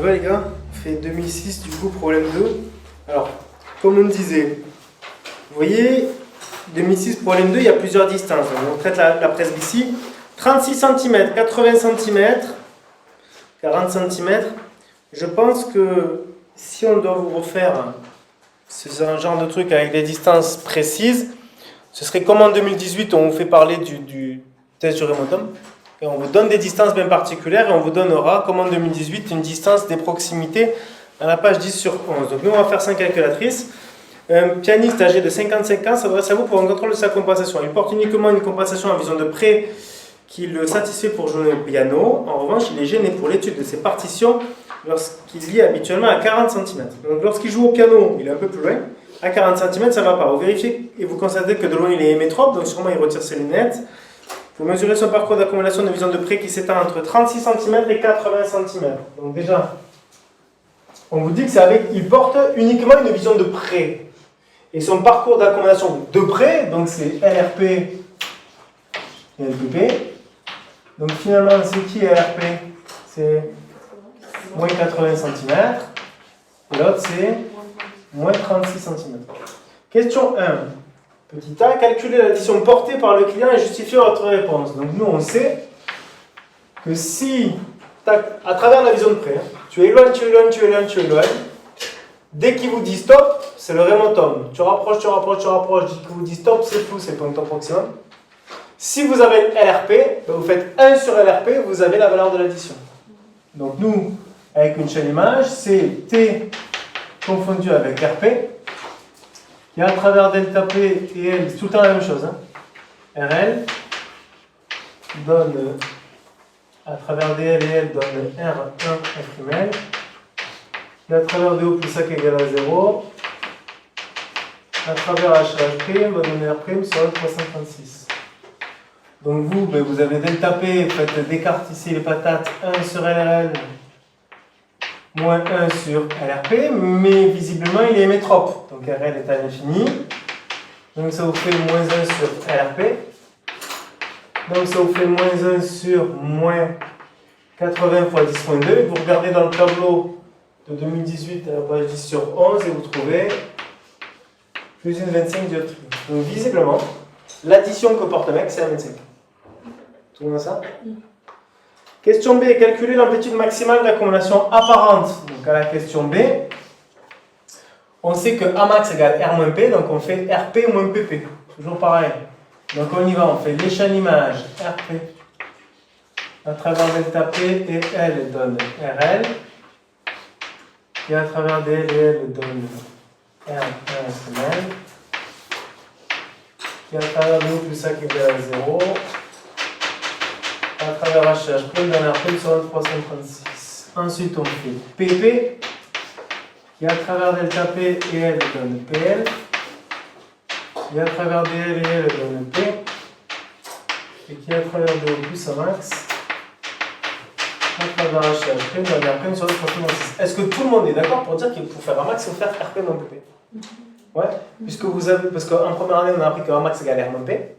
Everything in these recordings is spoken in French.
va les gars? On fait 2006 du coup, problème 2. Alors, comme on disait, vous voyez, 2006 problème 2, il y a plusieurs distances. Donc, on traite la presbytie. 36 cm, 80 cm, 40 cm. Je pense que si on doit vous refaire ce genre de truc avec des distances précises, ce serait comme en 2018, on vous fait parler du test du Remotum. Et on vous donne des distances bien particulières et on vous donnera, comme en 2018, une distance des proximités à la page 10 sur 11. Donc nous, on va faire 5 calculatrices. Un pianiste âgé de 55 ans s'adresse à vous pour un contrôle de sa compensation. Il porte uniquement une compensation en vision de près qui le satisfait pour jouer au piano. En revanche, il est gêné pour l'étude de ses partitions lorsqu'il lit habituellement à 40 cm. Donc lorsqu'il joue au piano, il est un peu plus loin. À 40 cm, ça ne va pas. Vous vérifiez et vous constatez que de loin, il est hémétrope, donc sûrement il retire ses lunettes. Vous mesurez son parcours d'accumulation de vision de près qui s'étend entre 36 cm et 80 cm. Donc déjà, on vous dit que c'est il porte uniquement une vision de près. Et son parcours d'accumulation de près, donc c'est LRP et LPP. Donc finalement, c'est qui LRP? C'est moins 80 cm. Et l'autre, c'est moins 36 cm. Question 1. Petit a, calculer l'addition portée par le client et justifier votre réponse. Donc nous, on sait que si, à travers la vision de près, tu éloignes, dès qu'il vous dit stop, c'est le remotum. Tu rapproches, dès qu'il vous dit stop, c'est flou, c'est le point de maximum. Si vous avez LRP, vous faites 1 sur LRP, vous avez la valeur de l'addition. Donc nous, avec une chaîne image, c'est T confondu avec RP. Et à travers delta P et L, c'est tout le temps la même chose. RL donne, à travers DL et L, donne R1 F'L. Et à travers DO plus A qui est égal à 0. À travers HH', va donner R' sur 336. Donc vous avez delta P, faites Descartes ici les patates, 1 sur LRL. Moins 1 sur LRP, mais visiblement il est hémétrope, donc RL est à l'infini, donc ça vous fait moins 1 sur LRP, donc ça vous fait moins 1 sur moins 80 fois 10 moins 2, vous regardez dans le tableau de 2018 à la page 10 sur 11 et vous trouvez plus une 25 dioptrie. Donc visiblement, l'addition que porte le mec c'est un 25. Tout le monde a ça? Question B, calculer l'amplitude maximale de l'accumulation apparente. Donc à la question B, on sait que Amax égale R moins P, donc on fait RP moins PP. Toujours pareil. Donc on y va, on fait l'échelle image RP à travers delta P et L donne RL. Et à travers DL et L donne R1 SML. Et à travers DO plus A qui est égal à 0. À travers HH, donne RP sur 336. Ensuite, on fait PP, qui à travers delta P et L donne PL, qui à travers DL et L donne P, et qui à travers DO plus Amax, à travers HH, donne RP sur 336. Est-ce que tout le monde est d'accord pour dire qu'il faut faire Amax, il faut faire RP moins PP? Ouais, puisque vous avez, parce qu'en première année, on a appris que Amax égale R moins P.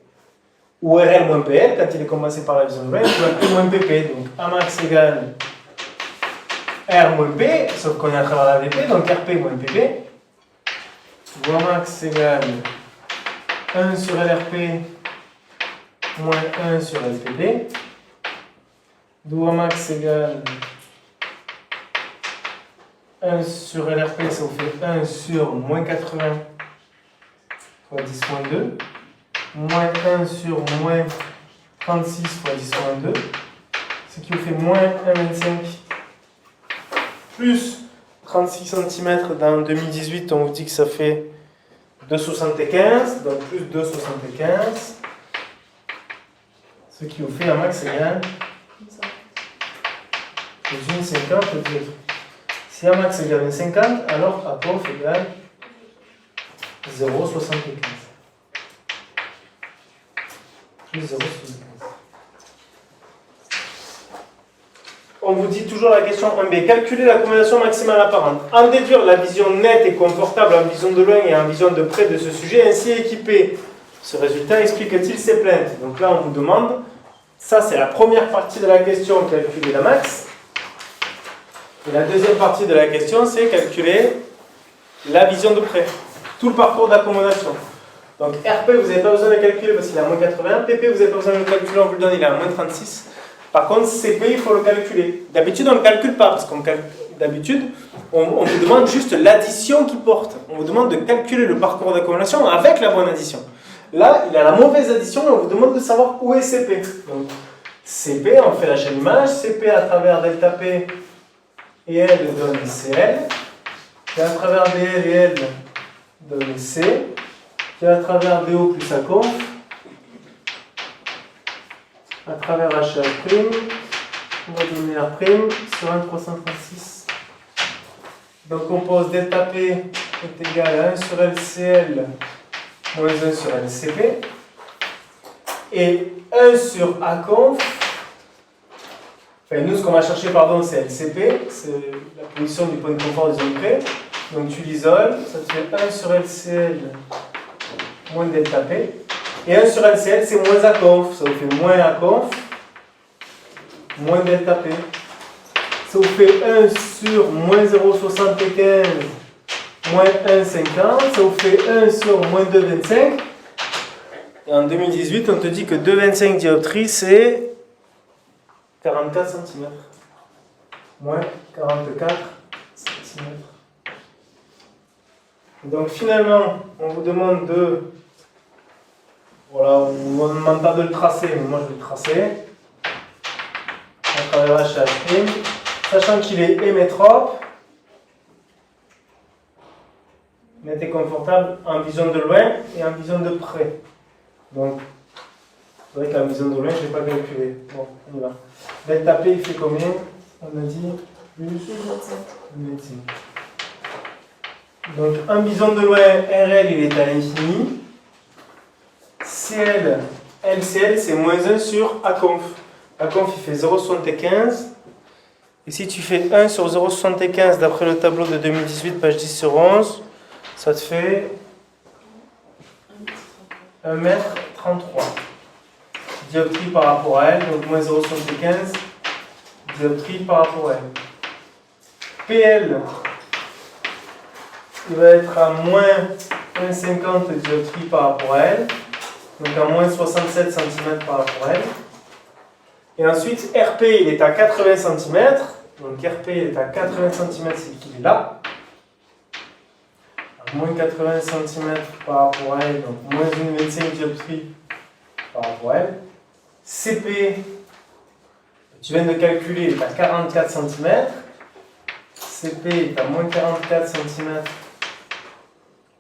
Ou RL moins PL, quand il est commencé par la vision de P, P moins PP. Donc Amax égale R moins P, sauf qu'on est à travers la VP, donc RP moins PP. Ou Amax égale 1 sur LRP moins 1 sur LPP. D'où Amax égale 1 sur LRP, ça vous fait 1 sur moins 80 fois 10 moins 2. Moins 1 sur moins 36 fois 10 moins 2, ce qui vous fait moins 1,25 plus 36 cm dans 2018, on vous dit que ça fait 2,75, donc plus 2,75, ce qui vous fait un max égal plus 1,50 peut-être. Si un max égale 1,50, alors à POF égale 0,75. On vous dit toujours la question 1B. Calculer l'accumulation maximale apparente. En déduire la vision nette et confortable en vision de loin et en vision de près de ce sujet ainsi équipé. Ce résultat explique-t-il ses plaintes? Donc là, on vous demande, ça c'est la première partie de la question, calculer la max. Et la deuxième partie de la question, c'est calculer la vision de prêt. Tout le parcours d'accommodation. Donc RP, vous n'avez pas besoin de le calculer parce qu'il est à moins 80. PP, vous n'avez pas besoin de le calculer, on vous le donne, il est à moins 36. Par contre, CP, il faut le calculer. D'habitude, on ne le calcule pas parce qu'on d'habitude, on vous demande juste l'addition qu'il porte. On vous demande de calculer le parcours d'accommodation avec la bonne addition. Là, il a la mauvaise addition et on vous demande de savoir où est CP. Donc, CP, on fait la chaîne image. CP à travers delta P et L donne CL. Et à travers DL et L donne C. Et à travers DO plus ACONF. À travers HA', on va donner R' sur 1 336. Donc on pose delta P est égal à 1 sur LCL moins 1 sur LCP. Et 1 sur ACONF, enfin nous ce qu'on va chercher pardon c'est LCP, c'est la position du point de confort des zones près. Donc tu l'isoles, ça te fait 1 sur LCL moins delta P. Et 1 sur LCL, c'est moins ACONF. Ça vous fait moins ACONF, moins delta P. Ça vous fait 1 sur moins 0,75, moins 1,50. Ça vous fait 1 sur moins 2,25. Et en 2018, on te dit que 2,25 dioptries, c'est 44 cm. Moins 44 cm. Donc finalement, on vous demande de... Voilà, on ne vous demande pas de le tracer, mais moi je vais le tracer. À travers HH', sachant qu'il est émétrope, net et confortable en vision de loin et en vision de près. Donc, c'est vrai qu'en vision de loin, je n'ai pas calculé. Bon, on y va. Delta P, il fait combien? On a dit plus 25. Donc, en vision de loin, RL, il est à l'infini. CL, LCL, c'est moins 1 sur ACONF. ACONF, il fait 0,75. Et si tu fais 1 sur 0,75 d'après le tableau de 2018, page 10 sur 11, ça te fait 1,33 m. Dioptrie par rapport à elle, donc moins 0,75 dioptrie par rapport à elle. PL, il va être à moins 1,50 dioptrie par rapport à elle. Donc à moins 67 cm par rapport à elle. Et ensuite, RP, il est à 80 cm. Donc RP, il est à 80 cm, c'est qu'il est là. À moins 80 cm par rapport à elle, donc moins 1,25 dioptrie par rapport à elle. CP, tu viens de calculer, il est à 44 cm. CP est à moins 44 cm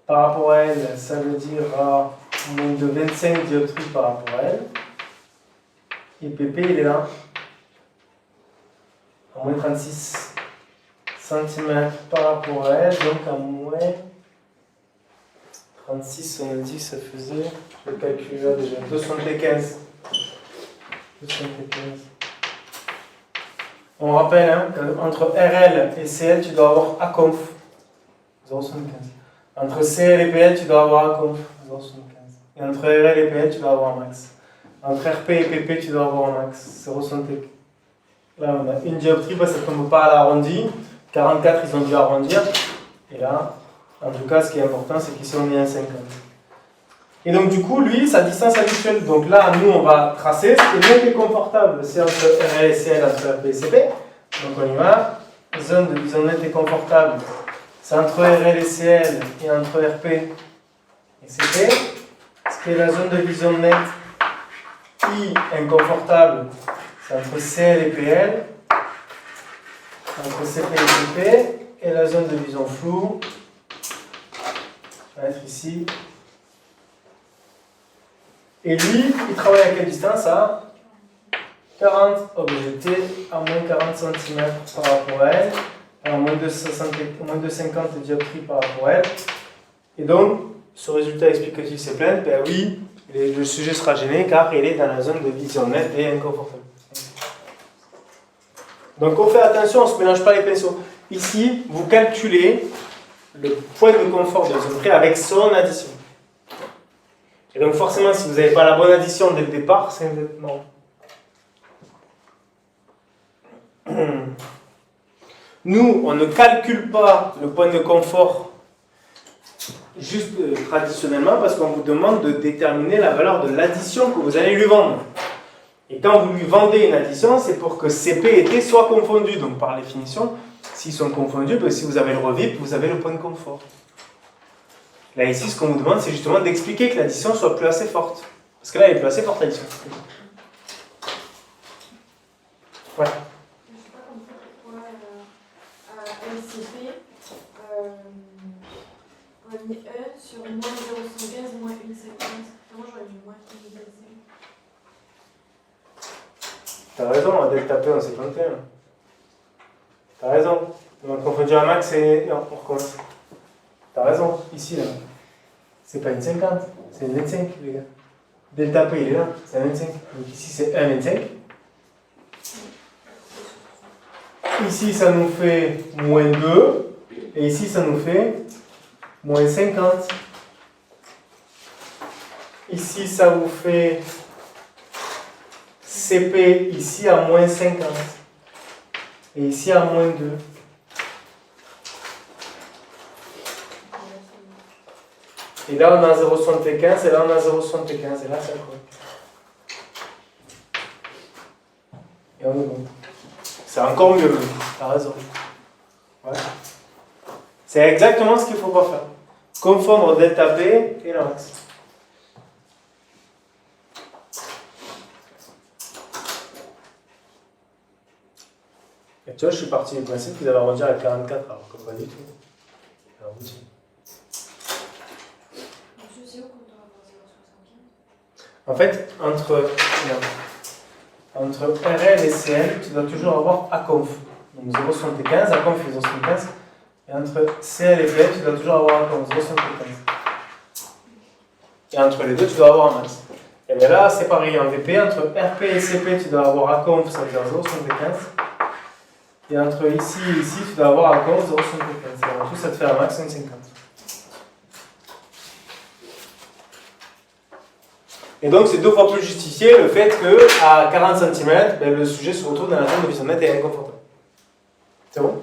par rapport à elle, ça veut dire à moins de 25 dioptries par rapport à elle. Et PP, il est là, à moins 36 cm par rapport à elle, donc à moins 36, on a dit que ça faisait, je vais calculer là déjà, 275. On rappelle hein, qu'entre RL et CL, tu dois avoir ACONF, 0,75. Entre CL et PL, tu dois avoir ACONF, 0,75. Et entre RL et PL, tu dois avoir un max. Entre RP et PP, tu dois avoir un max, 0,75. Là, on a une dioptrie, parce que ça ne tombe pas à l'arrondi. 44, ils ont dû arrondir. Et là, en tout cas, ce qui est important, c'est qu'ici, on est à 50. Et donc, du coup, lui, sa distance habituelle. Donc là, nous, on va tracer. Ce qui est bien et confortable, c'est entre RL et CL, entre RP et CP. Donc, on y va. Zone de vision nette et confortable, c'est entre RL et CL et entre RP et CP. Ce qui est la zone de vision nette I inconfortable, c'est entre CL et PL, entre CP et CP, et la zone de vision floue va être ici. Et lui, il travaille à quelle distance? À 40 objets à moins 40 cm par rapport à elle, à moins de 50 dioptries par rapport à elle. Et donc, ce résultat explicatif c'est plein, ben oui, le sujet sera gêné car il est dans la zone de vision nette et inconfortable. Donc on fait attention, on ne se mélange pas les pinceaux. Ici, vous calculez le point de confort de la zone près avec son addition. Et donc forcément, si vous n'avez pas la bonne addition dès le départ, c'est non. Nous, on ne calcule pas le point de confort juste traditionnellement parce qu'on vous demande de déterminer la valeur de l'addition que vous allez lui vendre. Et quand vous lui vendez une addition, c'est pour que CP et T soient confondus. Donc par définition, s'ils sont confondus, si vous avez le revip, vous avez le point de confort. Là ici, ce qu'on vous demande, c'est justement d'expliquer que l'addition soit plus assez forte. Parce que là, elle est plus assez forte l'addition. Ouais. Je ne sais pas compris pourquoi LCP, on a mis 1 sur moins 0,75, moins 1,50. Moi, j'aurais mis moins 1,5. T'as raison, à delta P, on s'est planté. T'as raison. On a confondu un max et... Non, on recommence. T'as raison, ici, là. C'est pas une 50, c'est une 25, les gars. Delta P, il est là, c'est un 25. Donc ici, c'est 1,25. Ici, ça nous fait moins 2. Et ici, ça nous fait moins 50. Ici, ça vous fait CP ici à moins 50. Et ici à moins 2. Et là, on a 0,75. Et là, on a 0,75. Et là, ça compte. Et on est bon. C'est encore mieux. T'as raison. Ouais. C'est exactement ce qu'il ne faut pas faire. Confondre delta P et la max. Et tu vois, je suis parti du principe qu'ils avaient arrondi à 44, alors que pas du tout. Alors, oui. C'est où qu'on doit avoir 0,75? En fait, entre RL et CL, tu dois toujours avoir ACONF. Donc 0,75, ACONF est 0,75. Et entre CL et PL, tu dois toujours avoir ACONF, 0,75. Et entre les deux, tu dois avoir un max. Et bien là, c'est pareil, en VP, entre RP et CP, tu dois avoir ACONF, ça veut dire 0,75. Et entre ici et ici, tu dois avoir ACONF, 0,75. Et en tout, ça te fait un max 1,50. Et donc, c'est deux fois plus justifié le fait qu'à 40 cm, le sujet se retrouve dans la zone de visionnette et est inconfortable. C'est bon?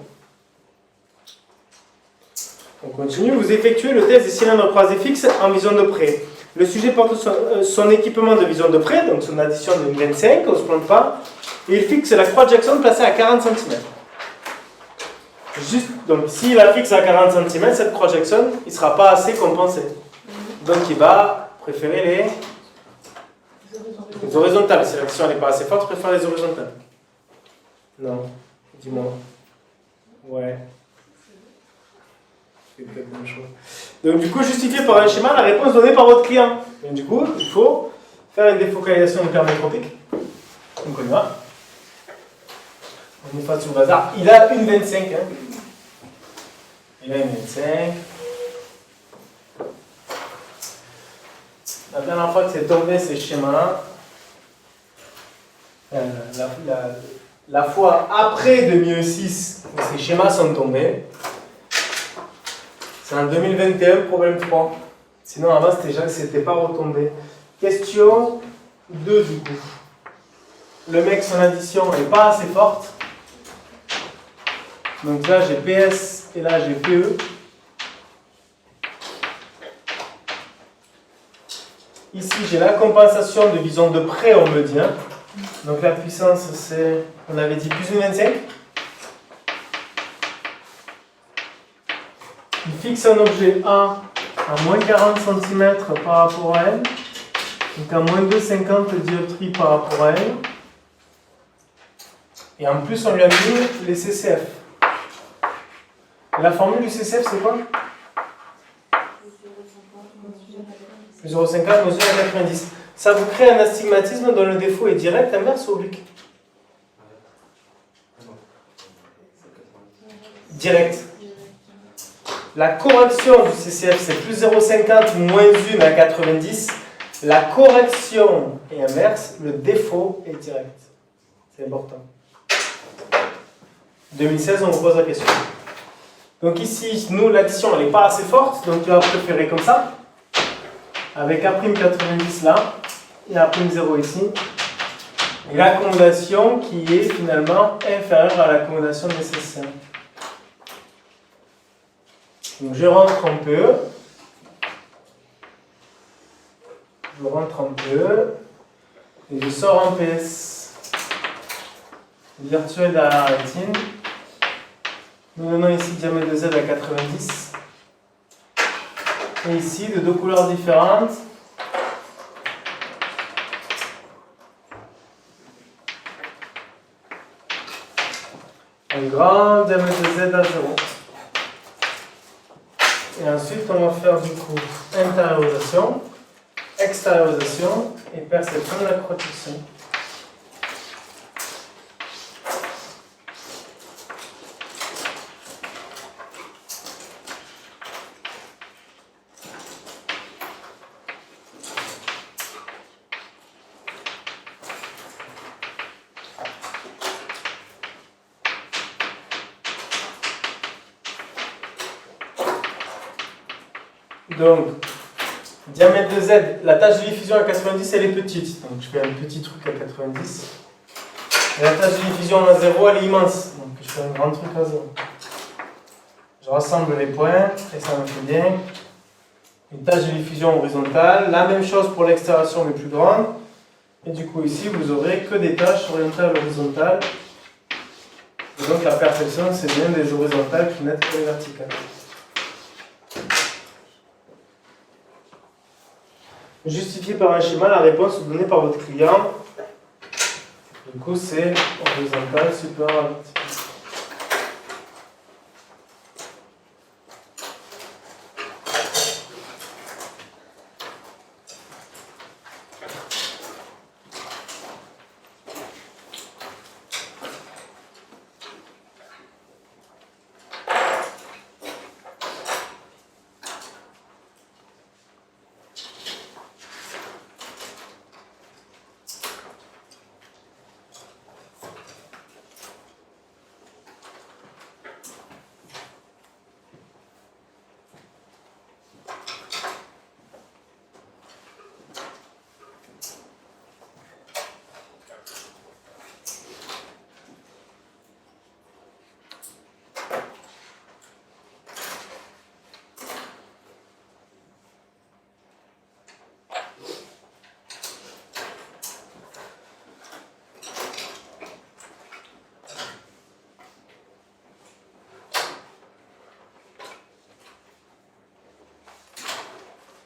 On continue. Vous effectuez le test des cylindres croisés fixes en vision de près. Le sujet porte son équipement de vision de près, donc son addition de 25, on ne se plante pas, et il fixe la croix de Jackson placée à 40 cm. Donc, s'il la fixe à 40 cm, cette croix Jackson, il ne sera pas assez compensé. Donc, il va préférer les horizontales. Si l'action n'est pas assez forte, je préfère les horizontales. Non, dis-moi. Ouais. Donc du coup, justifié par un schéma, la réponse donnée par votre client. Et du coup, il faut faire une défocalisation hypermétropique. Donc on y va. On est face au bazar. Il a une 25. Hein. Il a une 25. La dernière fois que c'est tombé ces schémas-là, la fois après 2006 où ces schémas sont tombés, c'est en 2021, problème 3. Sinon, avant, c'était pas retombé. Question 2 du coup. Le mec, son addition n'est pas assez forte. Donc là, j'ai PS et là, j'ai PE. Ici, j'ai la compensation de vision de près, on me dit. Hein. Donc la puissance, c'est, on avait dit plus ou moins 25. Il fixe un objet A à moins 40 cm par rapport à L. Donc à moins 2,50 dioptries par rapport à L. Et en plus, on lui a mis les CCF. La formule du CCF, c'est quoi? 0,50 mesure à 90. Ça vous crée un astigmatisme dont le défaut est direct, inverse ou oblique? Direct. La correction du CCF, c'est plus 0,50 moins 1 à 90. La correction est inverse, le défaut est direct. C'est important. 2016, on vous pose la question. Donc ici, nous, l'addition, elle n'est pas assez forte, donc tu vas préférer comme ça. Avec A'90 là, et A'0 ici. Et l'accommodation qui est finalement inférieure à l'accommodation nécessaire. Donc je rentre en PE. Je rentre en PE. Et je sors en PS. Virtuel derrière la rétine. Nous donnons ici diamètre de Z à 90. Et ici, de deux couleurs différentes. Un grand diamètre de Z à 0. Et ensuite, on va faire du coup intériorisation, extériorisation et perception de la protection. Donc, diamètre de Z, la tâche de diffusion à 90, elle est petite. Donc, je fais un petit truc à 90. Et la tâche de diffusion à 0, elle est immense. Donc, je fais un grand truc à 0. Je rassemble les points, et ça me fait bien. Une tâche de diffusion horizontale. La même chose pour l'extérieur mais plus grande. Et du coup, ici, vous aurez que des tâches orientales horizontales. Et donc, la perception, c'est bien des horizontales qui n'êtes que les verticales. Justifié par un schéma la réponse donnée par votre client. Du coup, c'est horizontal supérieur à vertical.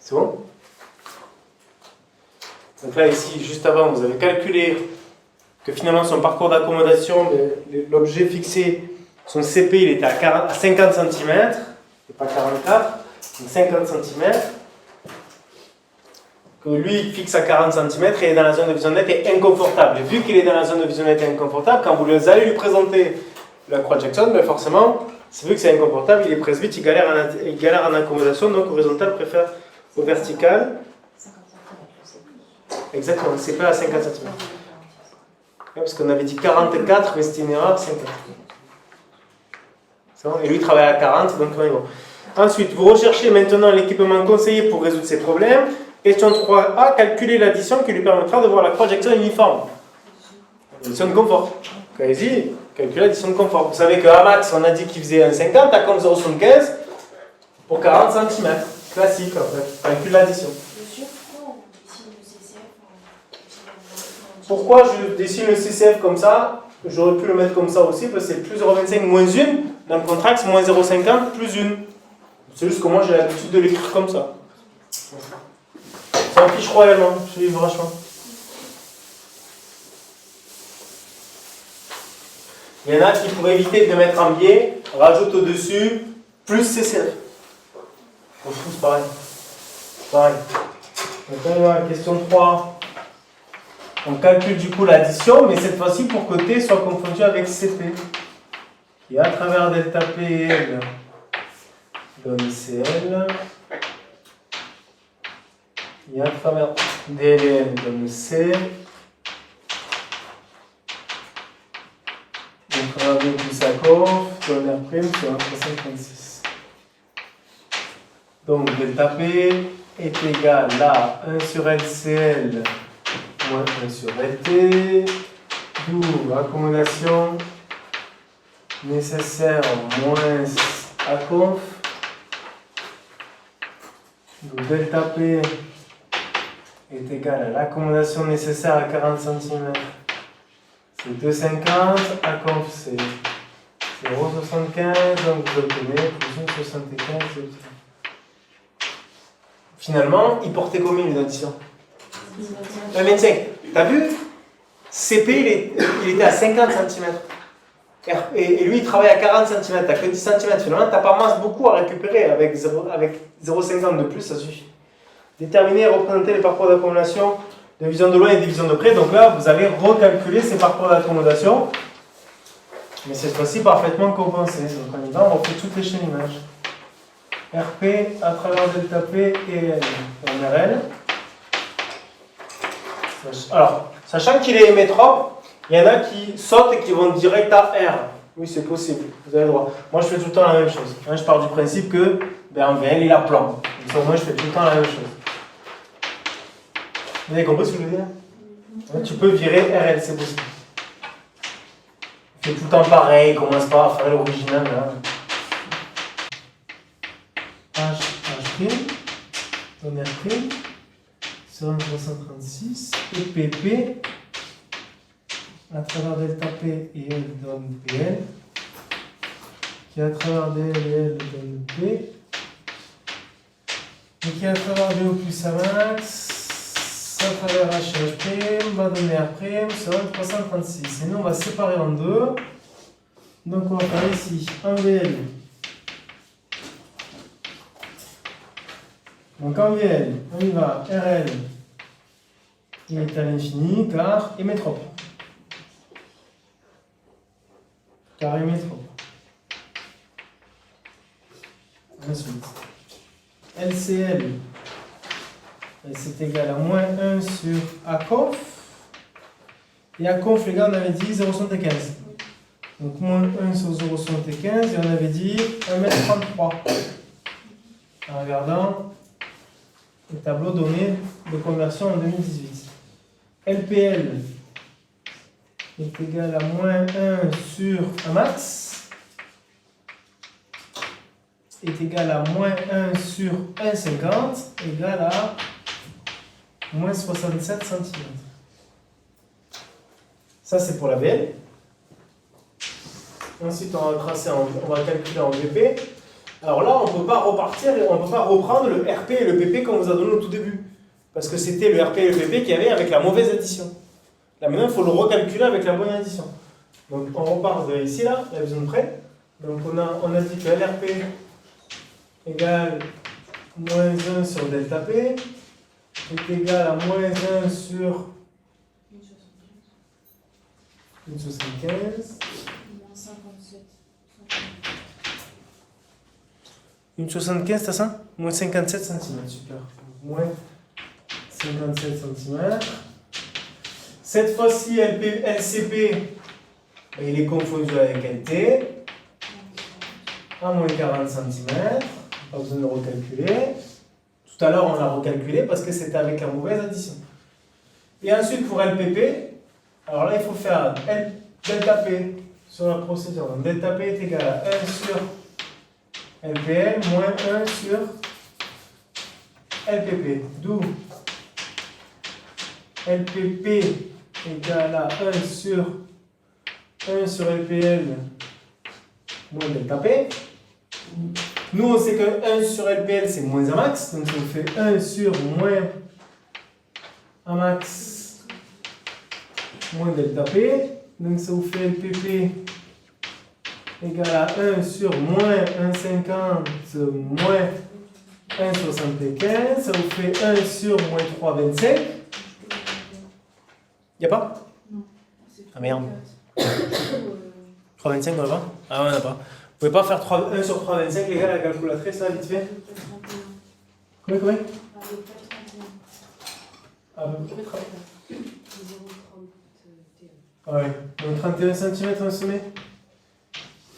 C'est bon? Donc là, ici, juste avant, vous avez calculé que finalement son parcours d'accommodation, l'objet fixé, son CP, il était à 50 cm, et pas 44, donc 50 cm. Que lui, il fixe à 40 cm et est dans la zone de visionnette et inconfortable. Et vu qu'il est dans la zone de visionnette et inconfortable, quand vous allez lui présenter la croix Jackson, ben forcément, c'est vu que c'est inconfortable, il est presbyte, il galère en accommodation, donc horizontal préfère au vertical. Exactement, c'est pas à 50 cm. Parce qu'on avait dit 44, mais c'était une erreur, 50. C'est bon. Et lui, il travaille à 40, donc bon. Ensuite, vous recherchez maintenant l'équipement conseillé pour résoudre ces problèmes. Question 3a, calculer l'addition qui lui permettra de voir la croix Jackson uniforme. L'addition de confort. Allez-y, calculer l'addition de confort. Vous savez qu'à max, on a dit qu'il faisait 1,50, à compte 0,75 pour 40 cm. Classique en fait, calcule l'addition. Pourquoi je dessine le CCF comme ça? J'aurais pu le mettre comme ça aussi, parce que c'est plus 0,25 moins 1, dans le contract, moins 0,50 plus 1. C'est juste que moi j'ai l'habitude de l'écrire comme ça. Ça en fiche royalement, je dis franchement. Il y en a qui, pour éviter de le mettre en biais, rajoutent au-dessus plus CCF. On tous pareil. Pareil. Maintenant, la question 3. On calcule du coup l'addition, mais cette fois-ci pour que T soit confondu avec CP. Et à travers delta PL donne CL. Et à travers DLN donne C. Donc on va mettre du SACOF, donne R' sur 1,56. Donc delta P est égal à 1 sur LCL moins 1 sur LT, d'où accommodation nécessaire moins ACONF Donc delta P est égal à l'accommodation nécessaire à 40 cm. C'est 2,50. À conf, c'est 0,75. Donc vous obtenez plus 1,75. Finalement, il portait combien une addition? 25. T'as vu? CP, il était à 50 cm. Et lui, il travaille à 40 cm. T'as que 10 cm. Finalement, t'as pas masse beaucoup à récupérer. Avec 0,50 de plus, ça suffit. Déterminer et représenter les parcours d'accumulation de vision de loin et de vision de près. Donc là, vous allez recalculer ces parcours d'accommodation. Mais cette fois-ci, parfaitement compensé. Donc on y va, on refait toutes les chaînes images. RP à travers delta P et L. On RL. Alors, sachant qu'il est métrope, il y en a qui sautent et qui vont direct à R. Oui, c'est possible, vous avez le droit. Moi, je fais tout le temps la même chose. Je pars du principe que en VL, il a plan. Donc, moi, je fais tout le temps la même chose. Vous avez compris ce que je veux dire? Tu peux virer RL, c'est possible. Fais tout le temps pareil, commence pas à faire l'original. H', on R', sur 336, et PP, à travers delta P et L donne PL, qui à travers DL et L donne P, et qui à travers DO plus Amax, à travers HH', va donner R', sur 336. Et nous, on va séparer en deux. Donc, on va faire ici un VL. Donc en VL, on y va, RL, il est à l'infini car il est métrope. Car il est métrope. Ensuite, LCL, c'est égal à moins 1 sur ACONF. Et ACONF, les gars, on avait dit 0,75. Donc moins 1 sur 0,75 et on avait dit 1,33 m. En regardant le tableau donné de conversion en 2018. LPL est égal à moins 1 sur Amax est égal à moins 1 sur 1,50 égal à moins 67 cm. Ça c'est pour la VL. Ensuite on va tracer, on va calculer en VP. Alors là, on ne peut pas repartir, on ne peut pas reprendre le RP et le PP qu'on vous a donné au tout début. Parce que c'était le RP et le PP qu'il y avait avec la mauvaise addition. Là maintenant, il faut le recalculer avec la bonne addition. Donc on repart de ici, là, la vision de près. Donc on a dit que LRP égale moins 1 sur delta P est égal à moins 1 sur 1,75. Une 75, c'est ça? Moins 57 cm, super. Moins 57 cm. Cette fois-ci, LCP, il est confondu avec LT. À moins 40 cm. Pas besoin de recalculer. Tout à l'heure, on l'a recalculé parce que c'était avec la mauvaise addition. Et ensuite, pour LPP, alors là, il faut faire delta P sur la procédure. Donc, delta P est égal à 1 sur LPL moins 1 sur LPP. D'où LPP égale à 1 sur LPL moins delta P. Nous, on sait que 1 sur LPL, c'est moins Amax. Donc, on fait 1 sur moins Amax moins delta P. Donc, ça vous fait LPP égale à 1 sur moins 1,50 moins 1,75. Ça vous fait 1 sur moins 3,25. Y'a pas? Non. Ah merde. 3,25 on l'a pas? Ah ouais, on n'a pas. Vous pouvez pas faire 1 sur 3,25 les gars, la calculatrice là, vite fait? Combien? À peu près. Ah ouais, donc 31 cm on se met.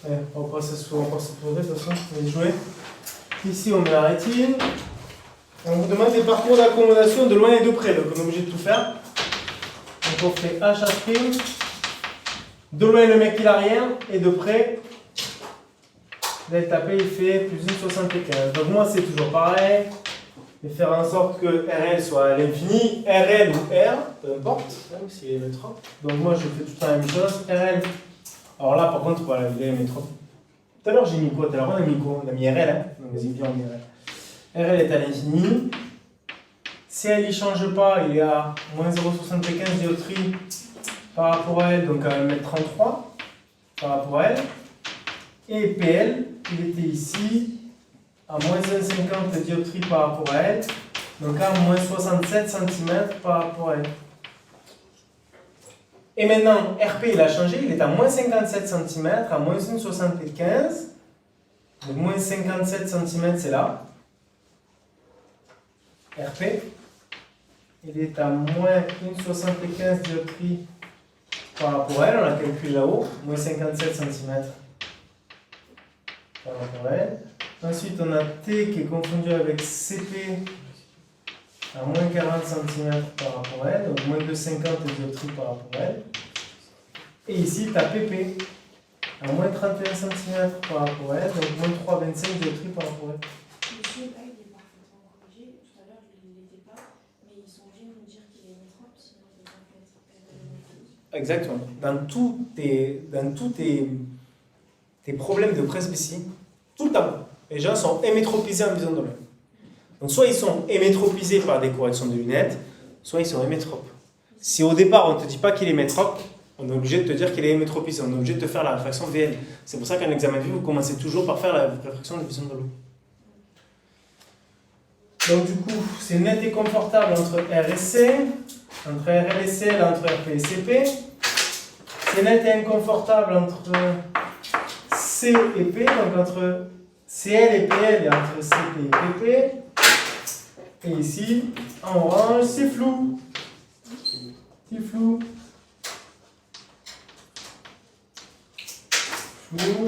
Ouais, on passe à de toute façon, on va jouer. Ici on met la rétine. On vous demande des parcours d'accommodation de loin et de près, donc on est obligé de tout faire. Donc on fait HH'. De loin le mec il a rien, et de près, delta P il fait plus 1,75. Donc moi c'est toujours pareil. et faire en sorte que RL soit à l'infini, RL ou R, peu importe, même s'il est métrope. Donc moi je fais tout le temps la même chose, RL. Alors là par contre, voilà, il est métrope. Tout à l'heure j'ai mis quoi? Tout à l'heure on a mis quoi? On a mis RL, hein? Donc vas-y, viens, on met RL. RL est à l'infini. CL il ne change pas, il est à moins 0,75 dioptrie par rapport à L, donc à 1,33 m par rapport à L. Et PL, il était ici à moins 1,50 dioptrie par rapport à L, donc à moins 67 cm par rapport à L. Et maintenant, RP il a changé, il est à moins 57 cm, à moins 1,75. Donc moins 57 cm c'est là. RP, il est à moins 1,75 dioptrie par rapport à L, on l'a calculé là-haut, moins 57 cm par rapport à L. Ensuite, on a T qui est confondu avec CP à moins 40 cm par rapport à L, donc moins 2,50 dioptrie par rapport à L. Et ici, tu as PP à moins 31 cm par rapport à L, donc moins 3,25 dioptrie par rapport à L. Monsieur, là, il est parfaitement corrigé. Tout à l'heure, il ne l'était pas, mais ils sont obligés de nous dire qu'il est métrope, sinon il ne peut pas être. Exactement. Dans tous tes problèmes de presbytie, tout le temps, les gens sont hémétropisés en vision de l'œil. Donc soit ils sont hémétropisés par des corrections de lunettes, soit ils sont hémétropes. Si au départ on ne te dit pas qu'il est métrope, on est obligé de te dire qu'il est hémétropisé, on est obligé de te faire la réfraction VL. C'est pour ça qu'en examen de vue, vous commencez toujours par faire la réfraction de vision de l'œil. Donc du coup, c'est net et confortable entre R et C, entre RL et CL, entre RP et CP. C'est net et inconfortable entre C et P, donc entre CL et PL et entre CP et PP. Et ici, en orange, c'est flou. C'est flou. Flou.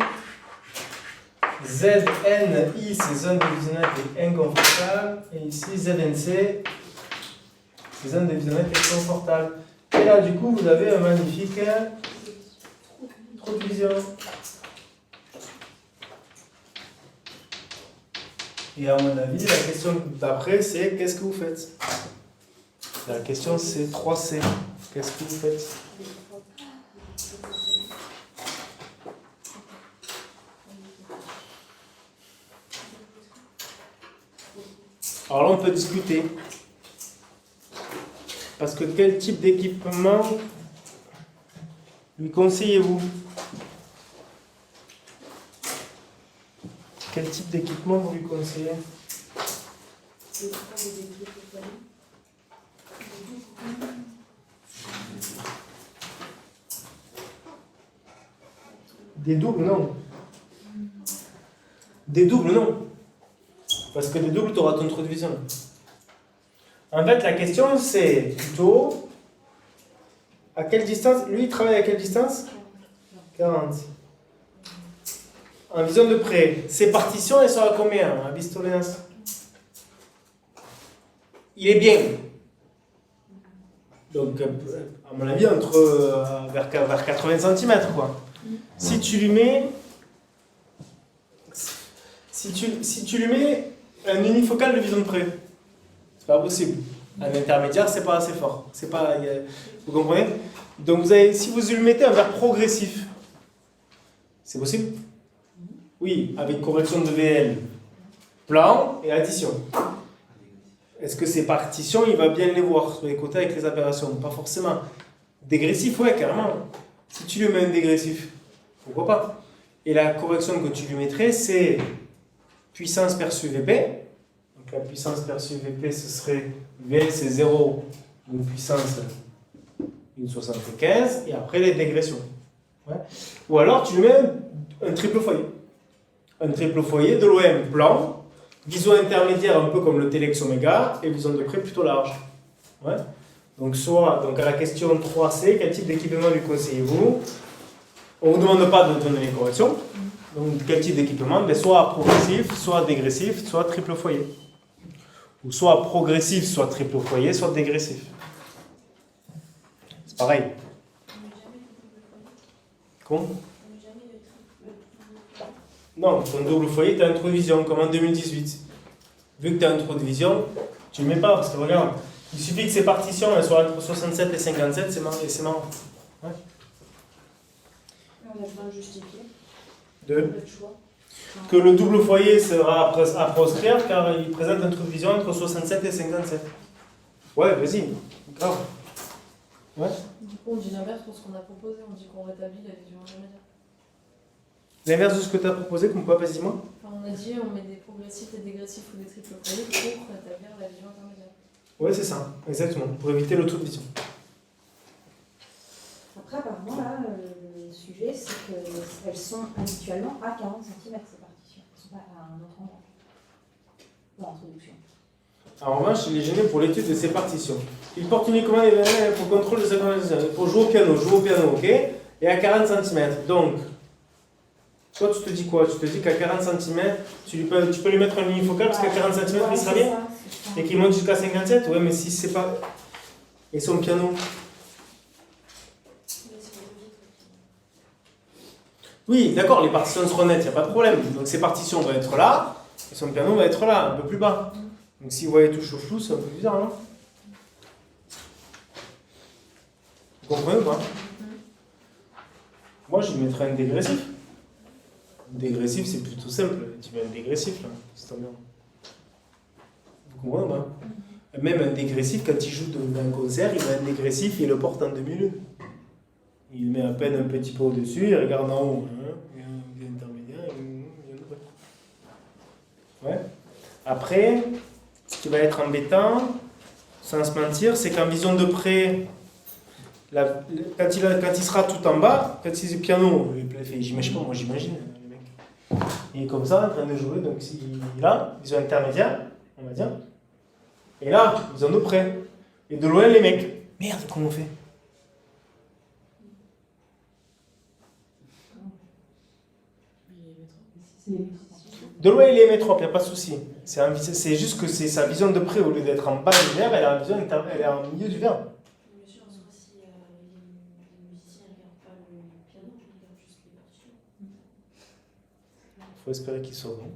ZNI, c'est zone de visionnette et inconfortable. Et ici, ZNC, c'est zone de visionnette et confortable. Et là, du coup, vous avez un magnifique trou de vision. Et à mon avis, la question d'après, c'est qu'est-ce que vous faites? La question, c'est 3C. Qu'est-ce que vous faites? Alors là, on peut discuter. Parce que quel type d'équipement lui conseillez-vous? Quel type d'équipement vous lui conseillez? Des doubles, non. Des doubles, non. Parce que des doubles, tu auras ton trou de vision. En fait, la question, c'est plutôt à quelle distance? Lui, il travaille à quelle distance? 40. En vision de près. Ses partitions, elles sont à combien à Bistoléens? Il est bien. Donc, à mon avis, vers 80 cm, quoi. Si tu lui mets... Si tu lui mets un unifocal de vision de près, c'est pas possible. Un intermédiaire, c'est pas assez fort. C'est pas, vous comprenez? Donc, si vous lui mettez un verre progressif, c'est possible? Oui, avec correction de VL, plan et addition. Est-ce que ces partitions, il va bien les voir sur les côtés avec les aberrations? Pas forcément. Dégressif, ouais, carrément. Si tu lui mets un dégressif, pourquoi pas? Et la correction que tu lui mettrais, c'est puissance perçue VP. Donc la puissance perçue VP, ce serait VL, c'est 0, donc puissance 1,75, et après les dégressions. Ouais. Ou alors tu lui mets un triple foyer. Un triple foyer de l'OM plan, vision intermédiaire un peu comme le Telex Omega, et vision de près plutôt large. Ouais. Donc à la question 3C, quel type d'équipement lui conseillez-vous? On ne vous demande pas de donner les corrections. Donc quel type d'équipement? Soit progressif, soit dégressif, soit triple foyer. Ou soit progressif, soit triple foyer, soit dégressif. C'est pareil. Comment? Non, ton double foyer, tu as une trou de vision, comme en 2018. vu que tu as un trou de vision, tu ne le mets pas, parce que regarde, il suffit que ces partitions elles soient entre 67 et 57, c'est marrant. Ouais. On a besoin de justifier De le choix. que le double foyer sera à proscrire car il présente un trou de vision entre 67 et 57. Ouais, vas-y, grave. Ouais. Du coup, on dit l'inverse pour ce qu'on a proposé, on dit qu'on rétablit la vision intermédiaire. L'inverse de ce que tu as proposé, comme quoi, vas-y moi. Enfin, on a dit on met des progressifs, des dégressifs ou des triples foyers pour rétablir la vision intermédiaire. Ouais, c'est ça, exactement, pour éviter le trou de vision. Après, apparemment, là, le sujet, c'est qu'elles sont habituellement à 40 cm, ces partitions. Elles ne sont pas à un autre endroit. Pour l'introduction. En revanche, il est gêné pour l'étude de ces partitions. Il porte uniquement les mains pour contrôle de sa conversation. Pour jouer au piano, ok. Et à 40 cm. Donc, toi, tu te dis quoi? Tu te dis qu'à 40 cm, tu peux lui mettre un unifocal parce qu'à 40 cm, il sera bien. Et qu'il monte jusqu'à 57? Ouais, mais si c'est pas. Et son piano? Oui, d'accord, les partitions seront nettes, il n'y a pas de problème. Donc ces partitions vont être là, et son piano va être là, un peu plus bas. Donc si vous voyez tout flou, c'est un peu bizarre, non? Vous comprenez ou pas? Moi, je mettrais un dégressif. Un dégressif, c'est plutôt simple. Tu mets un dégressif, là, c'est bien. Vous comprenez ou pas? Même un dégressif, quand il joue dans un concert, il met un dégressif et il le porte en demi-lune. Il met à peine un petit peu au-dessus, il regarde en haut. Il y a un intermédiaire, il y a un truc. Ouais. Après, ce qui va être embêtant, sans se mentir, c'est qu'en vision de près, quand il sera tout en bas, quand il est piano, j'imagine pas, moi j'imagine, le mec. Il est comme ça, en train de jouer, donc il a vision intermédiaire, on va dire. Et là, vision de près. Et de loin, les mecs. Merde, comment on fait? De loin, il est métrope, il n'y a pas de souci. C'est juste que c'est sa vision de près, au lieu d'être en bas du verre, elle est en milieu du verre. Bien sûr, en soi, si les musiciens ne regardent pas le piano, ils regardent juste les partitions. Il faut espérer qu'il soit bon.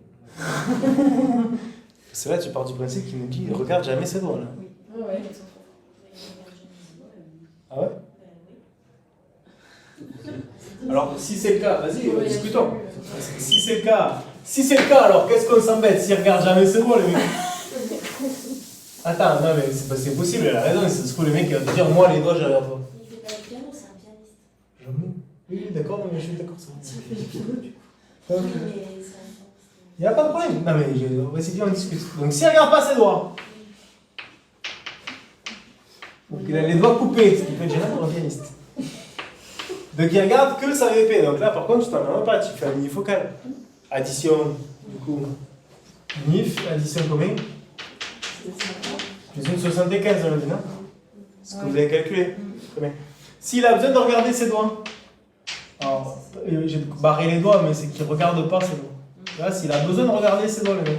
Parce que là, tu pars du principe qu'il nous dit, regarde jamais ses doigts. Là. Oui. Ouais, ils sont trop forts. Ah ouais? Alors, si c'est le cas, vas-y, discutons. Si c'est le cas, alors qu'est-ce qu'on s'embête s'il regarde jamais ses doigts, le mec? Attends, non, mais c'est possible, elle a raison. C'est ce que le mec va te dire, moi, les doigts, je regarde pas. Il fait pas le piano, c'est un pianiste. Jamais. Oui, d'accord, mais je suis d'accord. Tu fais du piano, du coup. Ok. Oui, mais c'est un pianiste. Il n'y a pas de problème. Non, mais vas-y, viens, on discute. Donc, s'il ne regarde pas ses doigts, donc il a les doigts coupés, ce qui peut être gênant pour un pianiste. Donc, il regarde que sa VP. Donc là, par contre, tu t'en rends pas, tu fais un unifocal. Addition, du coup, unif, addition combien? Plus une 75, on l'a dit, non? C'est ce que vous avez calculé. Combien? S'il a besoin de regarder ses doigts, alors, j'ai barré les doigts, mais c'est qu'il ne regarde pas ses doigts. Là, s'il a besoin de regarder ses doigts, le mec.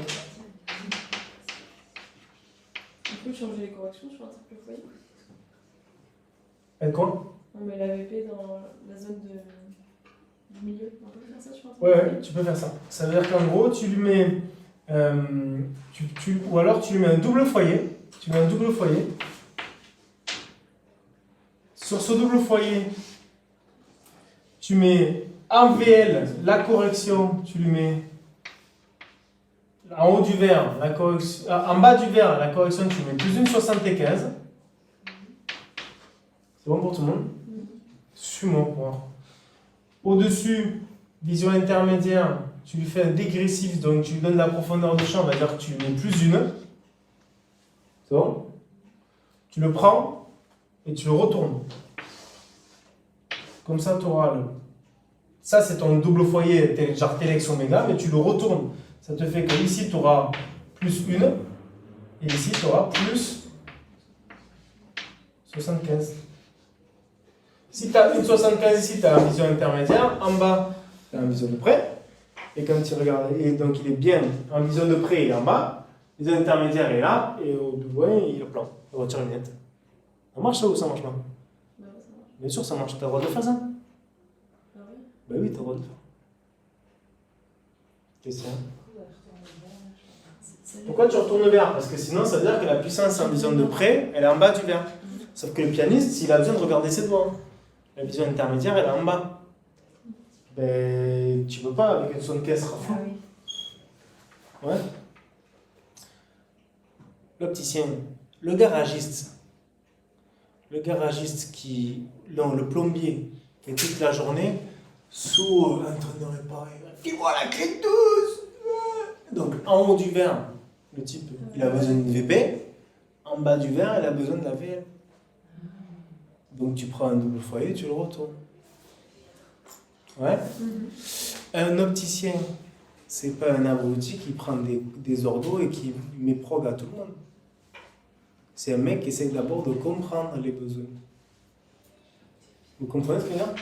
On peut changer les corrections sur un triple foyer. Et quoi? On met la VP dans la zone du milieu. On peut faire ça sur un triple Ouais, foyer. tu peux faire ça. Ça veut dire qu'en gros, tu lui mets. Ou alors tu lui mets un double foyer. Tu mets un double foyer. Sur ce double foyer, tu mets en VL la correction, tu lui mets en haut du verre, la correction, en bas du verre, la correction, tu mets plus une 75. C'est bon pour tout le monde? Suis-moi pour voir. Au-dessus, vision intermédiaire, tu lui fais un dégressif, donc tu lui donnes la profondeur de champ, on va dire que tu lui mets plus une. C'est bon? Tu le prends et tu le retournes. Comme ça, tu auras le. Ça, c'est ton double foyer, genre Telex Oméga, mais tu le retournes. Ça te fait que ici, tu auras plus une, et ici, tu auras plus 75. Si tu as une 75 ici, tu as une vision intermédiaire. En bas, tu as une vision de près. Et quand tu regardes, et donc il est bien en vision de près et en bas. Vision intermédiaire est là, et au loin, il est plan. Il retire une lunette. Ça marche ça ou ça marche pas? Bah ouais, ça marche. Bien sûr, ça marche. Tu as le droit de faire ça? Ah ouais. Bah oui, tu as le droit de faire. Question. Pourquoi tu retournes vers? Parce que sinon, ça veut dire que la puissance en vision de près, elle est en bas du verre. Sauf que le pianiste, s'il a besoin de regarder ses doigts, la vision intermédiaire, elle est en bas. Ben, tu peux pas avec une sonde caisse, Rafa. Ah oui. Ouais. L'opticien, le garagiste qui, non, le plombier, qui est toute la journée sous en train de réparer. File-moi la clé de douce. Donc en haut du verre, le type, il a besoin d'une VP. En bas du verre, il a besoin de la VL. Donc tu prends un double foyer, tu le retournes. Ouais. Un opticien, c'est pas un abruti qui prend des ordos et qui met prog à tout le monde. C'est un mec qui essaie d'abord de comprendre les besoins. Vous comprenez ce que je veux dire?